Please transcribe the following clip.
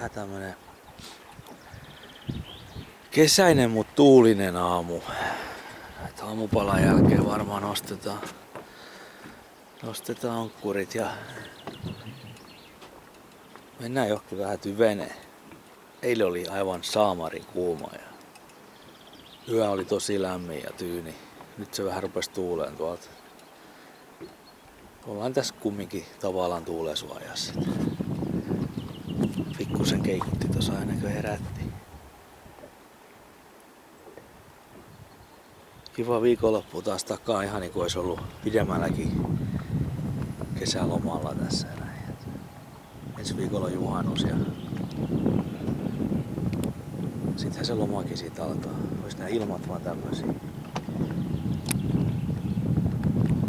vähän tämmönen kesäinen mut tuulinen aamu. Et aamupalan jälkeen varmaan nostetaan ankkurit ja mennään johonkin vähän tyveneen. Eilen oli aivan saamarin kuuma ja yö oli tosi lämmin ja tyyni. Nyt se vähän rupesi tuuleen tuolta. Ollaan tässä kumminkin tavallaan tuulensuojassa. Pikkusen keikutti tossa aina kun herätti. Kiva viikonloppu taas takaa, ihan niin kuin olisi ollut pidemmälläkin kesälomalla tässä näin. Ensi viikolla on juhannus ja sittenhän se lomakin siitä alkaa. Ois nää ilmat vaan tämmösiä.